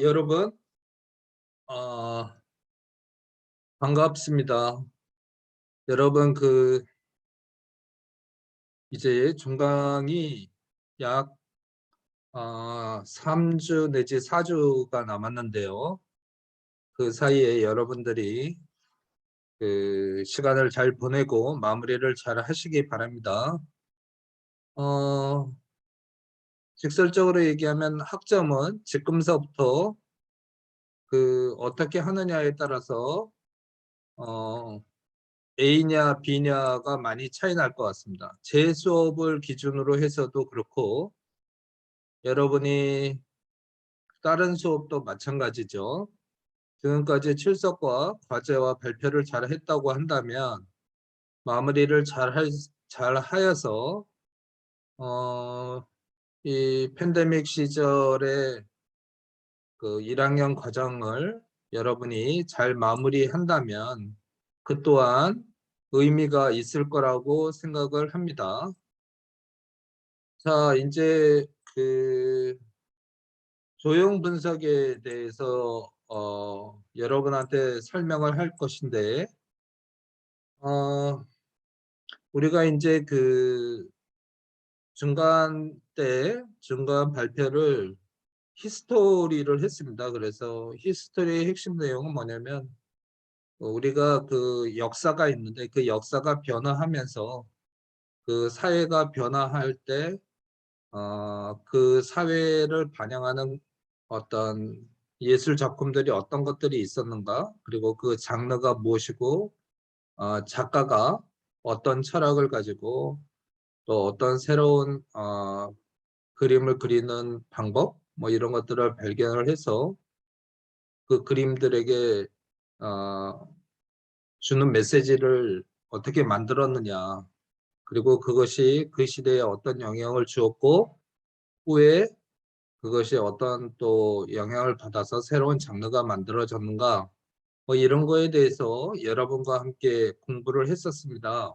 여러분, 어, 반갑습니다. 여러분, 이제 종강이 약 3주 내지 4주가 남았는데요. 그 사이에 여러분들이 그 시간을 잘 보내고 마무리를 잘 하시기 바랍니다. 어, 직설적으로 얘기하면 학점은 지금서부터 어떻게 하느냐에 따라서 어, A냐 B냐가 많이 차이 날 것 같습니다. 제 수업을 기준으로 해서도 그렇고 여러분이 다른 수업도 마찬가지죠. 지금까지 출석과 과제와 발표를 잘 했다고 한다면 마무리를 잘 하여서 어, 이 팬데믹 시절에 그 1학년 과정을 여러분이 잘 마무리한다면 그 또한 의미가 있을 거라고 생각을 합니다. 자, 이제 조형 분석에 대해서 여러분한테 설명을 할 것인데 어, 우리가 이제 중간 발표를 히스토리를 했습니다. 그래서 히스토리의 핵심 내용은 뭐냐면 우리가 그 역사가 있는데 그 역사가 변화하면서 그 사회가 변화할 때 그 사회를 반영하는 어떤 예술 작품들이 어떤 것들이 있었는가, 그리고 그 장르가 무엇이고, 작가가 어떤 철학을 가지고 또 어떤 새로운 그림을 그리는 방법, 뭐 이런 것들을 발견을 해서 그 그림들에게 어, 주는 메시지를 어떻게 만들었느냐, 그리고 그것이 그 시대에 어떤 영향을 주었고, 후에 그것이 어떤 또 영향을 받아서 새로운 장르가 만들어졌는가, 뭐 이런 거에 대해서 여러분과 함께 공부를 했었습니다.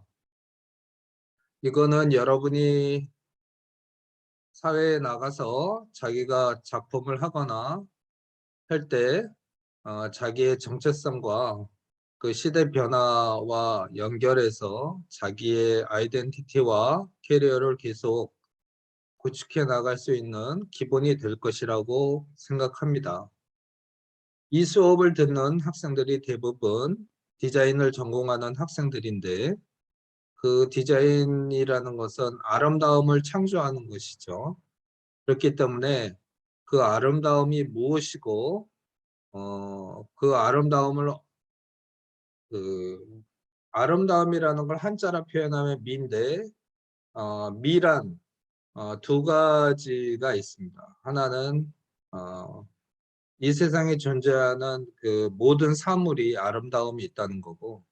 이거는 여러분이 사회에 나가서 자기가 작품을 하거나 할 때 자기의 정체성과 그 시대 변화와 연결해서 자기의 아이덴티티와 캐리어를 계속 구축해 나갈 수 있는 기본이 될 것이라고 생각합니다. 이 수업을 듣는 학생들이 대부분 디자인을 전공하는 학생들인데 그 디자인이라는 것은 아름다움을 창조하는 것이죠. 그렇기 때문에 그 아름다움이 무엇이고 그 그 아름다움이라는 걸 한자로 표현하면 미인데 미란 두 가지가 있습니다. 하나는 이 세상에 존재하는 그 모든 사물이 아름다움이 있다는 거고,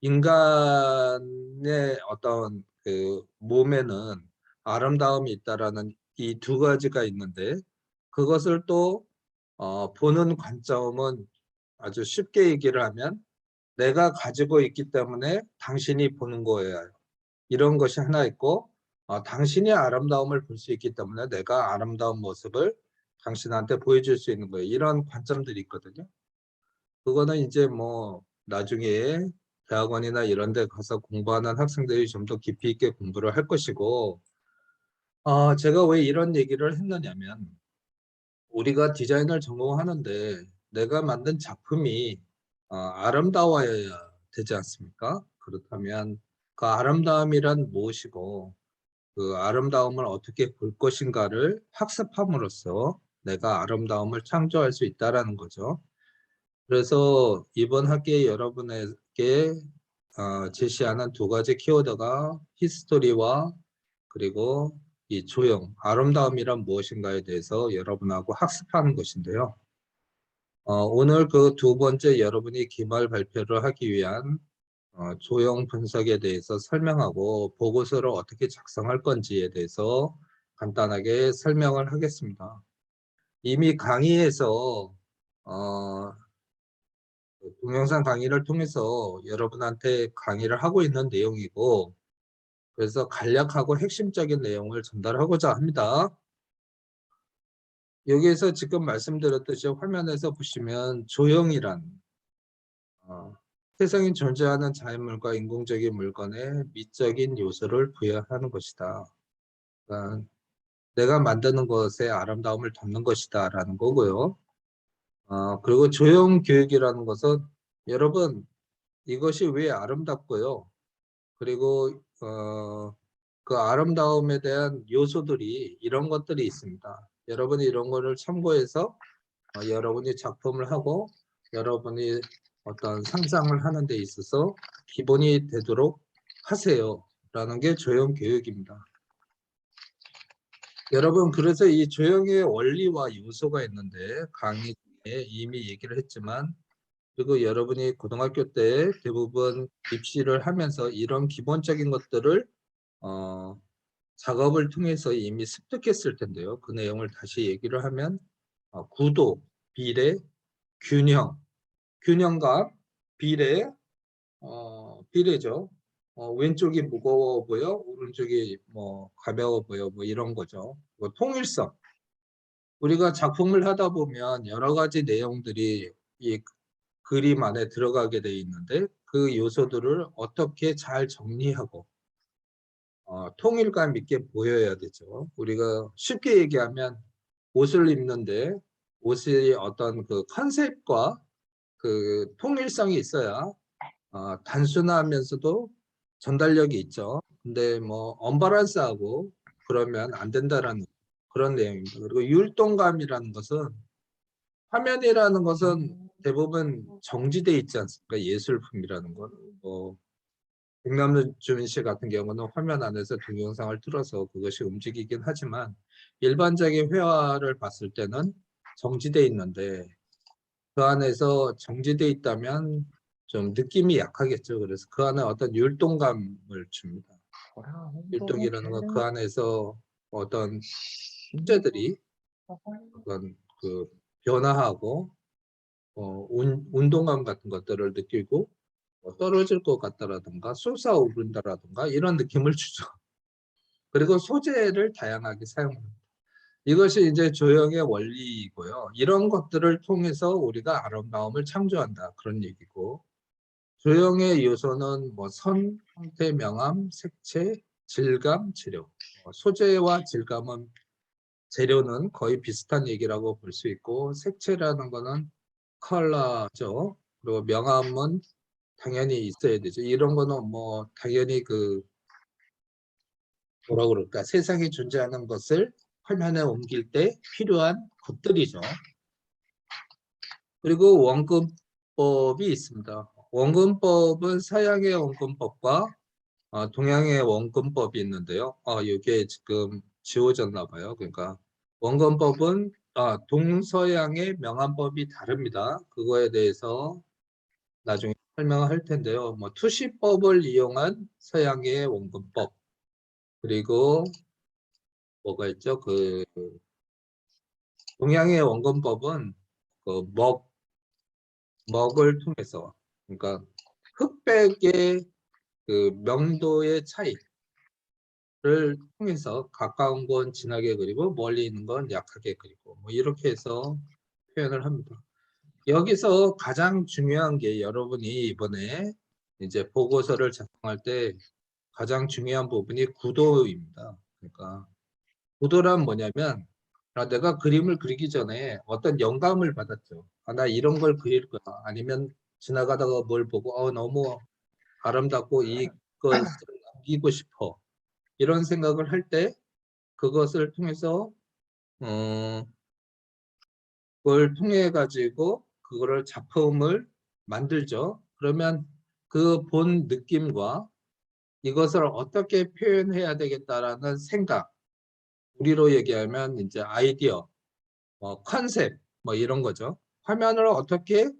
인간의 어떤 그 몸에는 아름다움이 있다라는 이 두 가지가 있는데, 그것을 또 보는 관점은 아주 쉽게 얘기를 하면 내가 가지고 있기 때문에 당신이 보는 거예요. 이런 것이 하나 있고, 당신이 아름다움을 볼 수 있기 때문에 내가 아름다운 모습을 당신한테 보여줄 수 있는 거예요. 이런 관점들이 있거든요. 그거는 이제 뭐 나중에 대학원이나 이런 데 가서 공부하는 학생들이 좀 더 깊이 있게 공부를 할 것이고, 제가 왜 이런 얘기를 했느냐면, 우리가 디자인을 전공하는데 내가 만든 작품이 아름다워야 되지 않습니까? 그렇다면 그 아름다움이란 무엇이고 그 아름다움을 어떻게 볼 것인가를 학습함으로써 내가 아름다움을 창조할 수 있다라는 거죠. 그래서 이번 학기에 여러분에게 제시하는 두 가지 키워드가 히스토리와 그리고 이 조형, 아름다움이란 무엇인가에 대해서 여러분하고 학습하는 것인데요. 오늘 그 두 번째 여러분이 기말 발표를 하기 위한 조형 분석에 대해서 설명하고 보고서를 어떻게 작성할 건지에 대해서 간단하게 설명을 하겠습니다. 이미 강의에서 어, 동영상 강의를 통해서 여러분한테 강의를 하고 있는 내용이고, 그래서 간략하고 핵심적인 내용을 전달하고자 합니다. 여기에서 지금 말씀드렸듯이 화면에서 보시면 조형이란 세상에 존재하는 자연물과 인공적인 물건에 미적인 요소를 부여하는 것이다. 그러니까 내가 만드는 것에 아름다움을 담는 것이다 라는 거고요. 그리고 조형 교육이라는 것은 여러분 이것이 왜 아름답고요. 그리고 그 아름다움에 대한 요소들이 이런 것들이 있습니다. 여러분이 이런 거를 참고해서 여러분이 작품을 하고 여러분이 어떤 상상을 하는 데 있어서 기본이 되도록 하세요 라는 게 조형 교육입니다. 여러분 그래서 이 조형의 원리와 요소가 있는데 강의 중에 이미 얘기를 했지만 그리고 여러분이 고등학교 때 대부분 입시를 하면서 이런 기본적인 것들을 작업을 통해서 이미 습득했을 텐데요. 그 내용을 다시 얘기를 하면 구도, 비례, 균형, 균형감, 비례, 비례죠. 왼쪽이 무거워 보여, 오른쪽이 뭐 가벼워 보여, 뭐 이런 거죠. 통일성. 우리가 작품을 하다 보면 여러 가지 내용들이 이 그림 안에 들어가게 돼 있는데 그 요소들을 어떻게 잘 정리하고 통일감 있게 보여야 되죠. 우리가 쉽게 얘기하면 옷을 입는데 옷이 어떤 그 컨셉과 그 통일성이 있어야 단순하면서도 전달력이 있죠. 근데 뭐 언밸런스하고 그러면 안 된다라는 그런 내용입니다. 그리고 율동감이라는 것은 화면이라는 것은 대부분 정지돼 있지 않습니까? 예술품이라는 건. 백남준 씨 같은 경우는 화면 안에서 동영상을 틀어서 그것이 움직이긴 하지만 일반적인 회화를 봤을 때는 정지돼 있는데 그 안에서 정지돼 있다면 좀 느낌이 약하겠죠. 그래서 그 안에 어떤 율동감을 줍니다. 율동이라는 건 그 안에서 어떤 숙제들이 어떤 그 변화하고 운동감 같은 것들을 느끼고 떨어질 것 같다라든가 솟아오른다라든가 이런 느낌을 주죠. 그리고 소재를 다양하게 사용합니다. 이것이 이제 조형의 원리이고요. 이런 것들을 통해서 우리가 아름다움을 창조한다 그런 얘기고 조형의 요소는 뭐 선, 형태, 명암, 색채, 질감, 재료. 소재와 질감은 재료는 거의 비슷한 얘기라고 볼 수 있고 색채라는 거는 컬러죠. 그리고 명암은 당연히 있어야 되죠. 이런 거는 뭐 당연히 그 뭐라 그럴까 세상에 존재하는 것을 화면에 옮길 때 필요한 것들이죠. 그리고 원근법이 있습니다. 원근법은 서양의 원근법과 동양의 원근법이 있는데요. 이게 지금 지워졌나 봐요. 그러니까 원근법은 동서양의 명암법이 다릅니다. 그거에 대해서 나중에 설명할 텐데요. 뭐 투시법을 이용한 서양의 원근법 그리고 뭐가 있죠? 그 동양의 원근법은 그 먹을 통해서 그러니까 흑백의 그 명도의 차이를 통해서 가까운 건 진하게 그리고 멀리 있는 건 약하게 그리고 뭐 이렇게 해서 표현을 합니다. 여기서 가장 중요한 게 여러분이 이번에 이제 보고서를 작성할 때 가장 중요한 부분이 구도입니다. 그러니까 구도란 뭐냐면 내가 그림을 그리기 전에 어떤 영감을 받았죠. 나 이런 걸 그릴 거야. 아니면 지나가다가 뭘 보고 너무 아름답고 이것을 남기고 싶어. 이런 생각을 할 때 그것을 통해서 그걸 통해 가지고 그거를 작품을 만들죠. 그러면 그 본 느낌과 이것을 어떻게 표현해야 되겠다라는 생각, 우리로 얘기하면 이제 아이디어, 컨셉 뭐 이런 거죠. 화면을 어떻게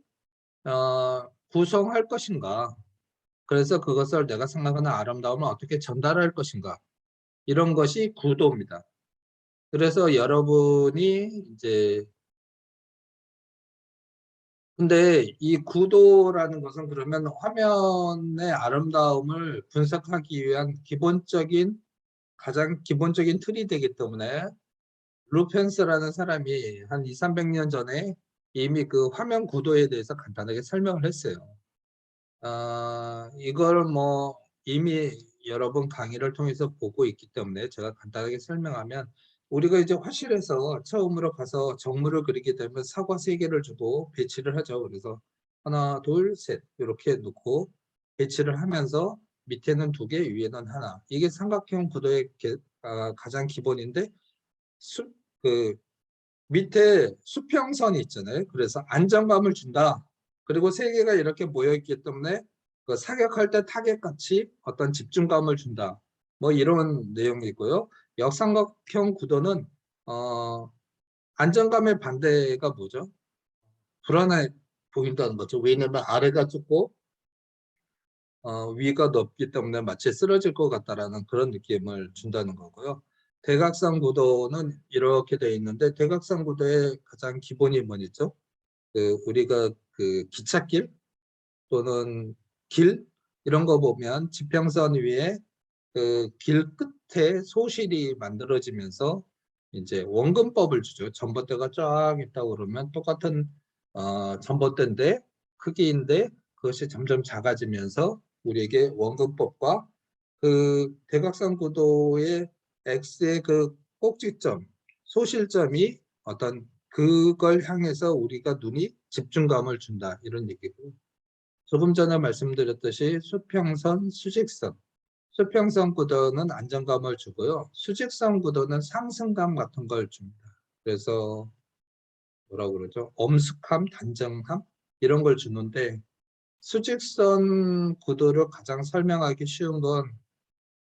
구성할 것인가. 그래서 그것을 내가 생각하는 아름다움을 어떻게 전달할 것인가. 이런 것이 구도입니다. 그래서 여러분이 이제 근데 이 구도라는 것은 그러면 화면의 아름다움을 분석하기 위한 가장 기본적인 틀이 되기 때문에 루펜스라는 사람이 한 200~300년 전에 이미 그 화면 구도에 대해서 간단하게 설명을 했어요. 이걸 뭐 이미 여러 번 강의를 통해서 보고 있기 때문에 제가 간단하게 설명하면, 우리가 이제 화실에서 처음으로 가서 정물을 그리게 되면 사과 3개를 주고 배치를 하죠. 그래서 하나, 둘, 셋 이렇게 놓고 배치를 하면서 밑에는 2개, 위에는 하나. 이게 삼각형 구도의 가장 기본인데, 그 밑에 수평선이 있잖아요. 그래서 안정감을 준다. 그리고 3개가 이렇게 모여 있기 때문에 그 사격할 때 타겟같이 어떤 집중감을 준다. 뭐 이런 내용이고요. 역삼각형 구도는 안정감의 반대가 뭐죠? 불안해 보인다는 거죠. 왜냐면 아래가 좁고 위가 높기 때문에 마치 쓰러질 것 같다라는 그런 느낌을 준다는 거고요. 대각선 구도는 이렇게 되어 있는데, 대각선 구도의 가장 기본이 뭐죠? 우리가 기찻길 또는 길 이런 거 보면 지평선 위에 길 끝에 소실이 만들어지면서 이제 원근법을 주죠. 전봇대가 쫙 있다고 그러면 똑같은 전봇대인데 크기인데 그것이 점점 작아지면서 우리에게 원근법과 대각선 구도의 X의 꼭지점, 소실점이 어떤 그걸 향해서 우리가 눈이 집중감을 준다, 이런 얘기고, 조금 전에 말씀드렸듯이 수평선, 수직선. 수평선 구도는 안정감을 주고요. 수직선 구도는 상승감 같은 걸 줍니다. 그래서 뭐라고 그러죠? 엄숙함, 단정함 이런 걸 주는데, 수직선 구도를 가장 설명하기 쉬운 건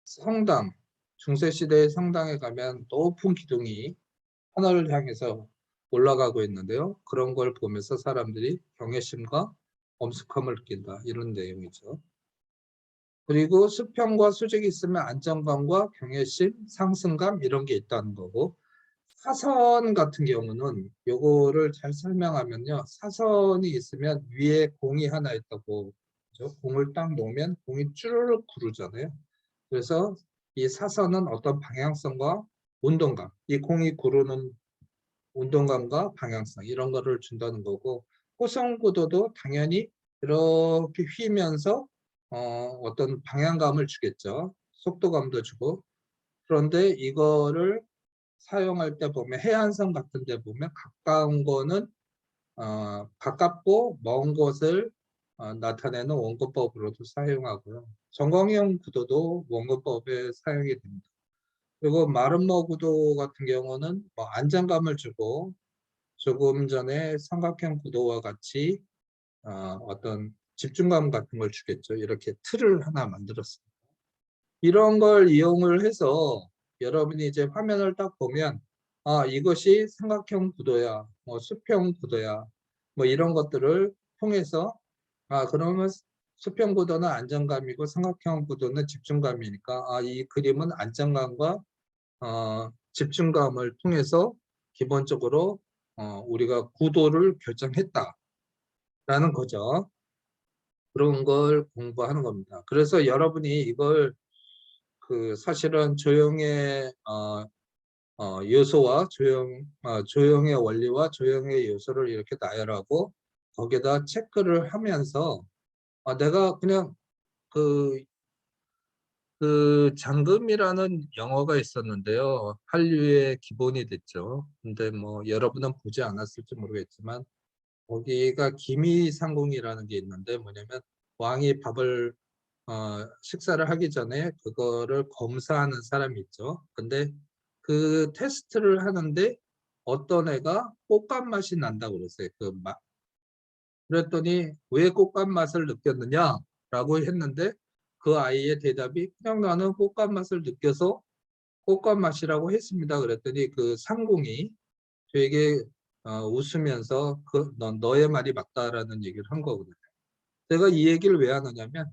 성당, 중세시대의 성당에 가면 높은 기둥이 하늘을 향해서 올라가고 있는데요. 그런 걸 보면서 사람들이 경외심과 엄숙함을 느낀다, 이런 내용이죠. 그리고 수평과 수직이 있으면 안정감과 경외심, 상승감 이런 게 있다는 거고, 사선 같은 경우는 요거를 잘 설명하면요. 사선이 있으면 위에 공이 하나 있다고, 그죠? 공을 딱 놓으면 공이 쭈르륵 구르잖아요. 그래서 이 사선은 어떤 방향성과 운동감, 이 공이 구르는 운동감과 방향성 이런 거를 준다는 거고, 호성 구도도 당연히 이렇게 휘면서 어떤 방향감을 주겠죠. 속도감도 주고. 그런데 이거를 사용할 때 보면 해안선 같은 데 보면 가까운 거는 가깝고 먼 곳을 나타내는 원근법으로도 사용하고요. 전광형 구도도 원근법에 사용이 됩니다. 그리고 마름모 구도 같은 경우는 뭐 안정감을 주고, 조금 전에 삼각형 구도와 같이 어떤 집중감 같은 걸 주겠죠. 이렇게 틀을 하나 만들었습니다. 이런 걸 이용을 해서 여러분이 이제 화면을 딱 보면 이것이 삼각형 구도야, 뭐 수평 구도야, 뭐 이런 것들을 통해서 그러면 수평 구도는 안정감이고 삼각형 구도는 집중감이니까 이 그림은 안정감과 집중감을 통해서 기본적으로 우리가 구도를 결정했다라는 거죠. 그런 걸 공부하는 겁니다. 그래서 여러분이 이걸 사실은 조형의 요소와 조형의 원리와 조형의 요소를 이렇게 나열하고 거기에다 체크를 하면서 내가 그냥 그 잠금이라는 영화가 있었는데요. 한류의 기본이 됐죠. 근데 뭐 여러분은 보지 않았을지 모르겠지만 거기가 기미상궁이라는 게 있는데, 뭐냐면 왕이 밥을 식사를 하기 전에 그거를 검사하는 사람이 있죠. 근데 그 테스트를 하는데 어떤 애가 꽃감 맛이 난다고 그랬어요. 그랬더니 왜 꽃감 맛을 느꼈느냐라고 했는데, 그 아이의 대답이 그냥 나는 꽃감 맛을 느껴서 꽃감 맛이라고 했습니다. 그랬더니 그 상궁이 되게 웃으면서 너의 말이 맞다라는 얘기를 한 거거든요. 제가 이 얘기를 왜 하느냐면,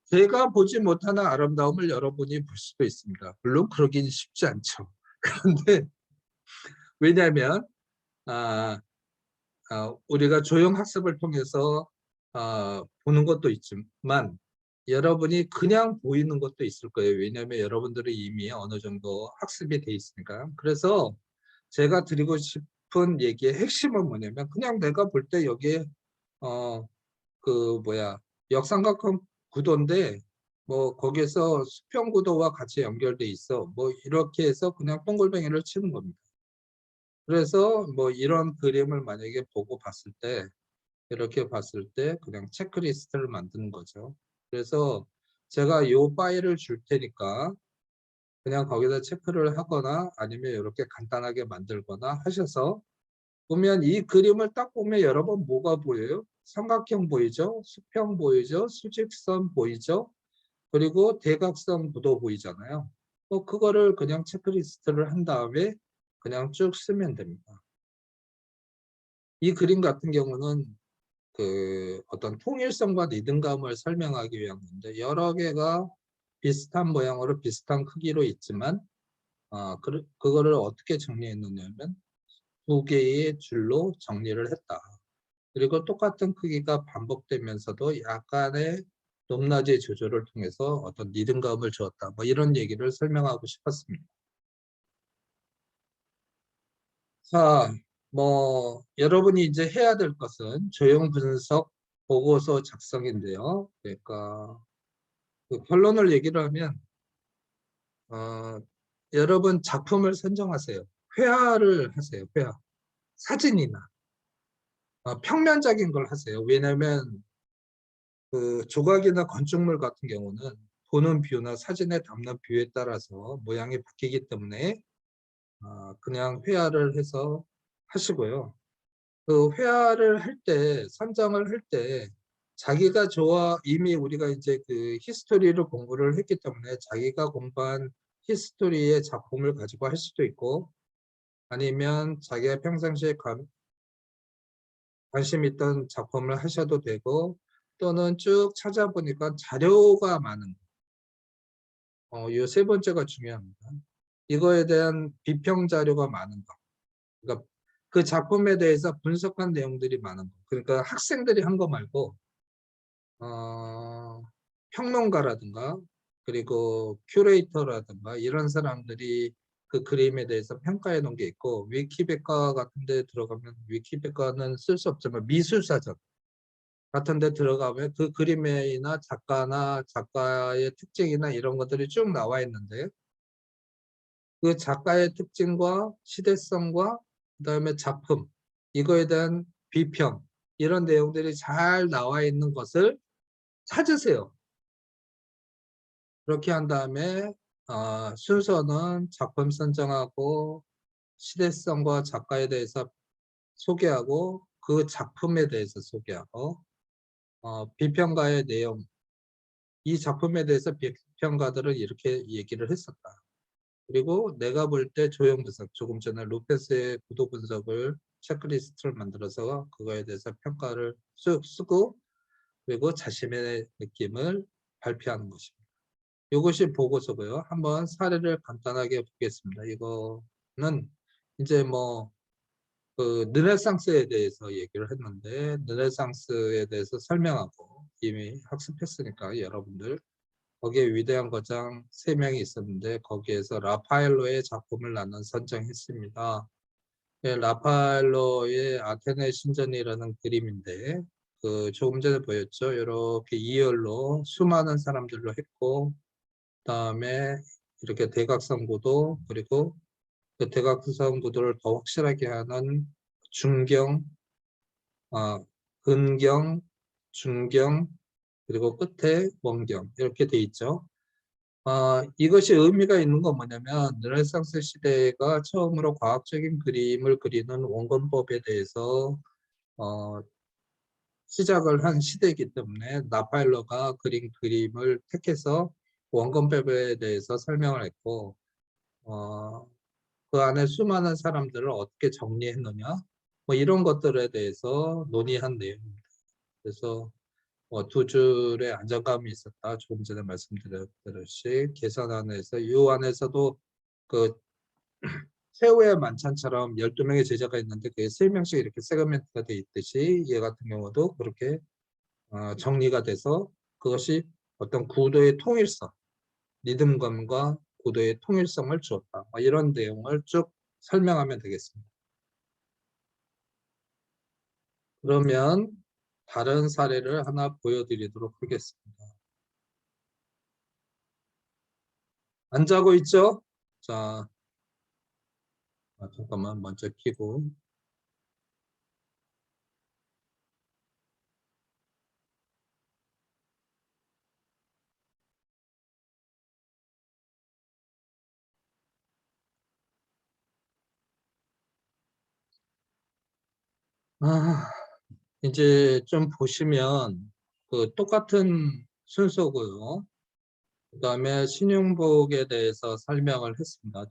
제가 보지 못하는 아름다움을 여러분이 볼 수도 있습니다. 물론 그러긴 쉽지 않죠. 그런데 왜냐하면 우리가 조형학습을 통해서 보는 것도 있지만 여러분이 그냥 보이는 것도 있을 거예요. 왜냐하면 여러분들이 이미 어느 정도 학습이 돼 있으니까. 그래서 제가 드리고 싶은 얘기의 핵심은 뭐냐면 그냥 내가 볼 때 여기에 역삼각형 구도인데 뭐 거기에서 수평 구도와 같이 연결돼 있어. 뭐 이렇게 해서 그냥 동글뱅이를 치는 겁니다. 그래서 뭐 이런 그림을 만약에 보고 봤을 때 이렇게 봤을 때 그냥 체크리스트를 만드는 거죠. 그래서 제가 이 파일을 줄 테니까 그냥 거기다 체크를 하거나 아니면 이렇게 간단하게 만들거나 하셔서 보면 이 그림을 딱 보면 여러분 뭐가 보여요? 삼각형 보이죠? 수평 보이죠? 수직선 보이죠? 그리고 대각선 구도 보이잖아요. 그거를 그냥 체크리스트를 한 다음에 그냥 쭉 쓰면 됩니다. 이 그림 같은 경우는 그 어떤 통일성과 리듬감을 설명하기 위한 건데 여러 개가 비슷한 모양으로 비슷한 크기로 있지만 그거를 어떻게 정리했느냐면 두 개의 줄로 정리를 했다. 그리고 똑같은 크기가 반복되면서도 약간의 높낮이 조절을 통해서 어떤 리듬감을 주었다. 뭐 이런 얘기를 설명하고 싶었습니다. 자, 뭐 여러분이 이제 해야 될 것은 조형 분석 보고서 작성인데요. 그러니까 그 결론을 얘기를 하면 어, 여러분 작품을 선정하세요. 회화를 하세요. 회화. 사진이나 평면적인 걸 하세요. 왜냐하면 그 조각이나 건축물 같은 경우는 보는 뷰나 사진에 담는 뷰에 따라서 모양이 바뀌기 때문에 그냥 회화를 해서 하시고요. 그 회화를 할 때, 선정을 할 때 자기가 이미 우리가 이제 그 히스토리를 공부를 했기 때문에 자기가 공부한 히스토리의 작품을 가지고 할 수도 있고 아니면 자기가 평상시에 관심 있던 작품을 하셔도 되고 또는 쭉 찾아보니까 자료가 많은 이 세 번째가 중요합니다. 이거에 대한 비평 자료가 많은 거. 그러니까 그 작품에 대해서 분석한 내용들이 많은 거. 그러니까 학생들이 한 거 말고 평론가라든가 그리고 큐레이터라든가 이런 사람들이 그 그림에 대해서 평가해 놓은 게 있고 위키백과 같은 데 들어가면 위키백과는 쓸 수 없지만 미술사전 같은 데 들어가면 그 그림이나 작가나 작가의 특징이나 이런 것들이 쭉 나와 있는데 그 작가의 특징과 시대성과 그다음에 작품 이거에 대한 비평 이런 내용들이 잘 나와 있는 것을 찾으세요. 그렇게 한 다음에 순서는 작품 선정하고 시대성과 작가에 대해서 소개하고 그 작품에 대해서 소개하고 비평가의 내용 이 작품에 대해서 비평가들은 이렇게 얘기를 했었다. 그리고 내가 볼 때 조형 분석, 조금 전에 로페스의 구도 분석을 체크리스트를 만들어서 그거에 대해서 평가를 쭉 쓰고 그리고 자신의 느낌을 발표하는 것입니다. 이것이 보고서고요. 한번 사례를 간단하게 보겠습니다. 이거는 이제 뭐 그 르네상스에 대해서 얘기를 했는데 르네상스에 대해서 설명하고 이미 학습했으니까 여러분들 거기에 위대한 거장 3명이 있었는데 거기에서 라파엘로의 작품을 나는 선정했습니다. 네, 라파엘로의 아테네 신전이라는 그림인데 그 조금 전에 보였죠. 이렇게 2열로 수많은 사람들로 했고 그다음에 이렇게 대각선 구도 그리고 그 대각선 구도를 더 확실하게 하는 중경, 근경, 중경 그리고 끝에 원경 이렇게 돼 있죠. 이것이 의미가 있는 건 뭐냐면 르네상스 시대가 처음으로 과학적인 그림을 그리는 원근법에 대해서 어, 시작을 한 시대이기 때문에 라파엘로가 그린 그림을 택해서 원근법에 대해서 설명을 했고 어, 그 안에 수많은 사람들을 어떻게 정리했느냐 뭐 이런 것들에 대해서 논의한 내용입니다. 그래서 두 줄의 안정감이 있었다. 조금 전에 말씀드렸듯이 계산안에서 이 안에서도 그 최후의 만찬처럼 12명의 제자가 있는데 그게 3명씩 이렇게 세그멘트가 돼 있듯이 얘 같은 경우도 그렇게 정리가 돼서 그것이 어떤 구도의 통일성, 리듬감과 구도의 통일성을 주었다. 이런 내용을 쭉 설명하면 되겠습니다. 그러면 다른 사례를 하나 보여드리도록 하겠습니다. 안 자고 있죠? 자, 잠깐만 먼저 켜고. 이제 좀 보시면 그 똑같은 순서고요. 그다음에 신용복에 대해서 설명을 했습니다.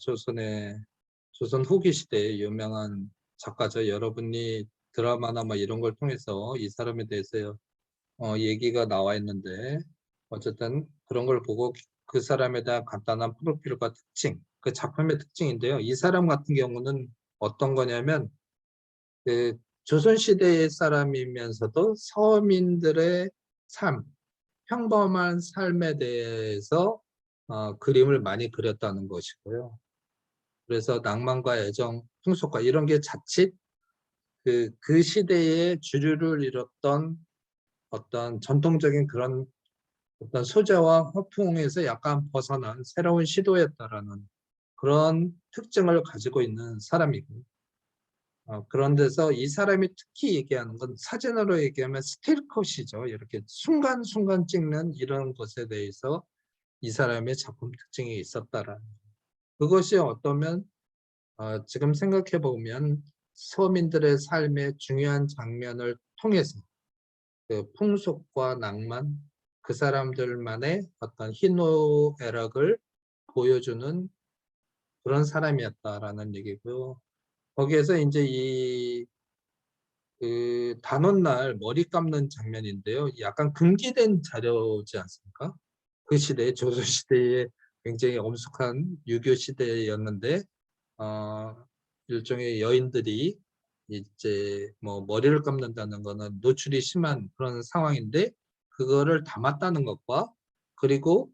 조선 후기 시대의 유명한 작가죠. 여러분이 드라마나 뭐 이런 걸 통해서 이 사람에 대해서 얘기가 나와 있는데, 어쨌든 그런 걸 보고 그 사람에 대한 간단한 프로필과 특징, 그 작품의 특징인데요. 이 사람 같은 경우는 어떤 거냐면 그 조선시대의 사람이면서도 서민들의 삶, 평범한 삶에 대해서 그림을 많이 그렸다는 것이고요. 그래서 낭만과 애정, 풍속과 이런 게 자칫 그 시대의 주류를 이뤘던 어떤 전통적인 그런 어떤 소재와 화풍에서 약간 벗어난 새로운 시도였다라는 그런 특징을 가지고 있는 사람이고, 그런 데서 이 사람이 특히 얘기하는 건 사진으로 얘기하면 스틸컷이죠. 이렇게 순간순간 찍는 이런 것에 대해서 이 사람의 작품 특징이 있었다라는, 그것이 어떠면 지금 생각해 보면 서민들의 삶의 중요한 장면을 통해서 그 풍속과 낭만, 그 사람들만의 어떤 희노애락을 보여주는 그런 사람이었다라는 얘기고요. 거기에서 이제 그 단오날 머리 감는 장면인데요. 약간 금기된 자료지 않습니까? 그 시대에 조선시대에 굉장히 엄숙한 유교 시대였는데 일종의 여인들이 이제 뭐 머리를 감는다는 거는 노출이 심한 그런 상황인데, 그거를 담았다는 것과 그리고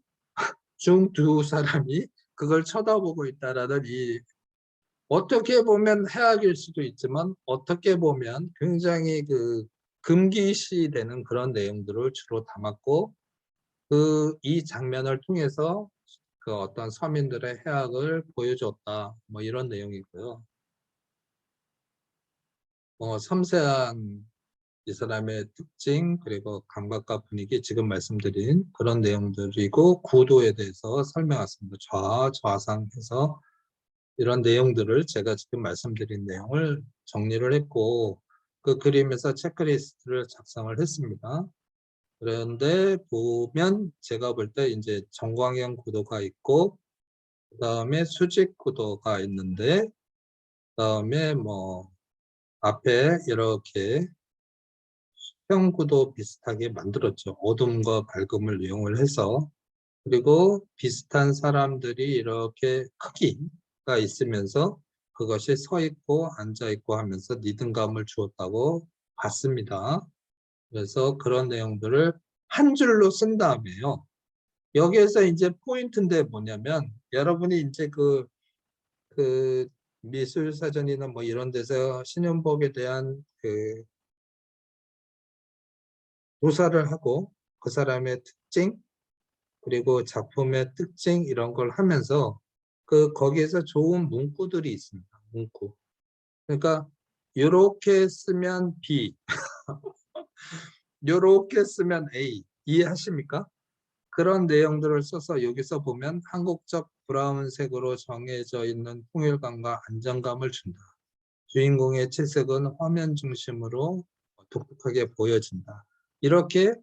중 두 사람이 그걸 쳐다보고 있다라는 이, 어떻게 보면 해악일 수도 있지만 어떻게 보면 굉장히 그 금기시되는 그런 내용들을 주로 담았고, 이 장면을 통해서 그 어떤 서민들의 해악을 보여줬다, 뭐 이런 내용이고요. 섬세한 이 사람의 특징, 그리고 감각과 분위기, 지금 말씀드린 그런 내용들이고, 구도에 대해서 설명했습니다. 좌상해서 이런 내용들을 제가 지금 말씀드린 내용을 정리를 했고, 그 그림에서 체크리스트를 작성을 했습니다. 그런데 보면 제가 볼 때 이제 정광형 구도가 있고, 그 다음에 수직 구도가 있는데, 그 다음에 뭐 앞에 이렇게 수평 구도 비슷하게 만들었죠. 어둠과 밝음을 이용을 해서. 그리고 비슷한 사람들이 이렇게 크기가 있으면서 그것이 서 있고 앉아 있고 하면서 리듬감을 주었다고 봤습니다. 그래서 그런 내용들을 한 줄로 쓴 다음에요. 여기에서 이제 포인트인데 뭐냐면, 여러분이 이제 그 미술사전이나 뭐 이런 데서 신윤복에 대한 그 조사를 하고 그 사람의 특징, 그리고 작품의 특징 이런 걸 하면서 거기에서 좋은 문구들이 있습니다. 문구. 그러니까 이렇게 쓰면 B, 이렇게 쓰면 A, 이해하십니까? 그런 내용들을 써서 여기서 보면 한국적 브라운색으로 정해져 있는 통일감과 안정감을 준다. 주인공의 채색은 화면 중심으로 독특하게 보여진다. 이렇게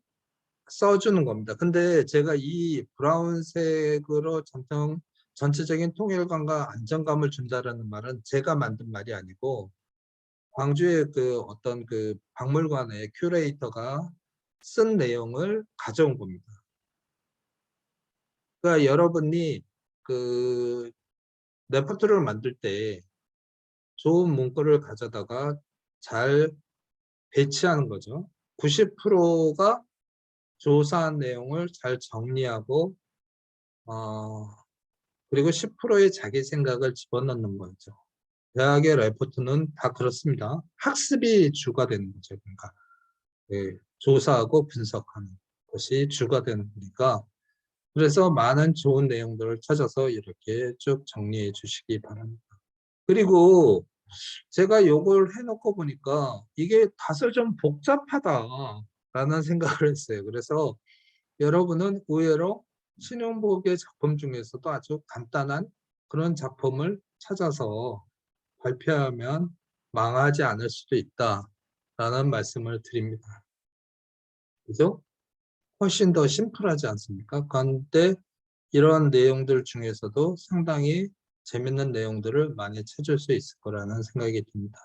써주는 겁니다. 근데 제가 이 브라운색으로 전체적인 통일감과 안정감을 준다라는 말은 제가 만든 말이 아니고, 광주의 그 어떤 그 박물관의 큐레이터가 쓴 내용을 가져온 겁니다. 그러니까 여러분이 그 레퍼토리를 만들 때 좋은 문구를 가져다가 잘 배치하는 거죠. 90%가 조사한 내용을 잘 정리하고 그리고 10%의 자기 생각을 집어넣는 거죠. 대학의 레포트는 다 그렇습니다. 학습이 주가 되는 거죠. 그러니까 조사하고 분석하는 것이 주가 되는 거니까, 그래서 많은 좋은 내용들을 찾아서 이렇게 쭉 정리해 주시기 바랍니다. 그리고 제가 요걸 해놓고 보니까 이게 다소 좀 복잡하다라는 생각을 했어요. 그래서 여러분은 의외로 신용복의 작품 중에서도 아주 간단한 그런 작품을 찾아서 발표하면 망하지 않을 수도 있다라는 말씀을 드립니다. 그죠? 훨씬 더 심플하지 않습니까? 그런데 이런 내용들 중에서도 상당히 재밌는 내용들을 많이 찾을 수 있을 거라는 생각이 듭니다.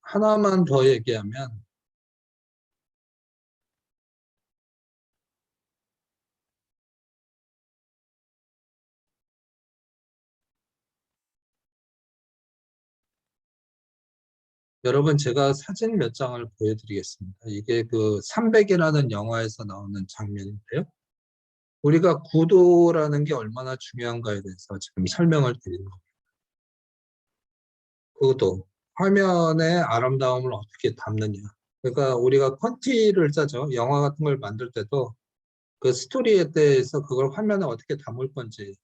하나만 더 얘기하면, 여러분 제가 사진 몇 장을 보여드리겠습니다. 이게 그 300이라는 영화에서 나오는 장면인데요. 우리가 구도라는 게 얼마나 중요한가에 대해서 지금 설명을 드리는 겁니다. 구도, 화면의 아름다움을 어떻게 담느냐. 그러니까 우리가 콘티를 짜죠. 영화 같은 걸 만들 때도 그 스토리에 대해서 그걸 화면에 어떻게 담을 건지를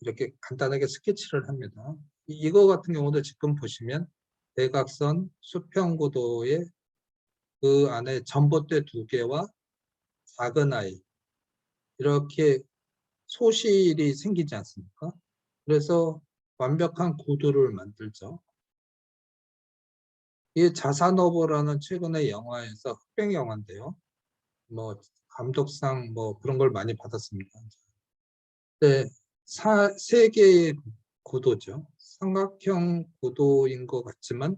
이렇게 간단하게 스케치를 합니다. 이거 같은 경우도 지금 보시면 대각선 수평 구도의 그 안에 전봇대 2개와 작은 아이, 이렇게 소실이 생기지 않습니까? 그래서 완벽한 구도를 만들죠. 이 자산어보라는 최근의 영화에서 흑백 영화인데요. 뭐 감독상 뭐 그런 걸 많이 받았습니다. 네, 세 개의 구도죠. 삼각형 구도인 것 같지만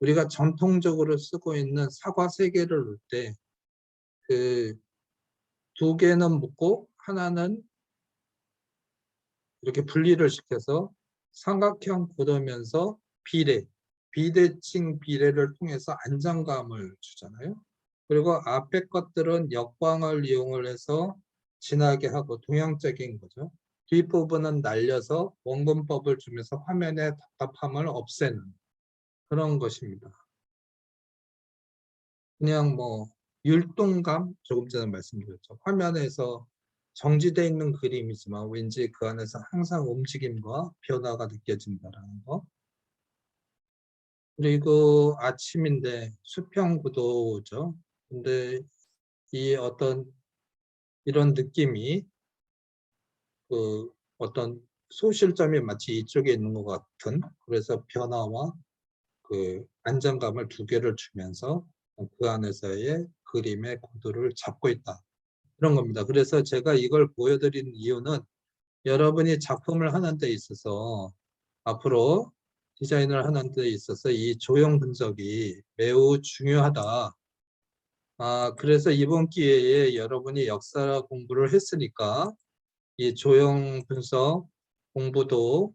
우리가 전통적으로 쓰고 있는 사과 3개를 놓을 때 그 2개는 묶고 하나는 이렇게 분리를 시켜서 삼각형 구도면서 비대칭 비례를 통해서 안정감을 주잖아요. 그리고 앞에 것들은 역광을 이용을 해서 진하게 하고 동양적인 거죠. 뒷부분은 날려서 원근법을 주면서 화면의 답답함을 없애는 그런 것입니다. 그냥 뭐 율동감, 조금 전에 말씀드렸죠. 화면에서 정지되어 있는 그림이지만 왠지 그 안에서 항상 움직임과 변화가 느껴진다는 거. 그리고 아침인데 수평 구도죠. 근데 이 어떤 이런 느낌이 그 어떤 소실점이 마치 이쪽에 있는 것 같은, 그래서 변화와 그 안정감을 2개를 주면서 그 안에서의 그림의 구도를 잡고 있다. 그런 겁니다. 그래서 제가 이걸 보여드린 이유는 여러분이 작품을 하는 데 있어서 앞으로 디자인을 하는 데 있어서 이 조형 분석이 매우 중요하다. 그래서 이번 기회에 여러분이 역사 공부를 했으니까 이 조형 분석 공부도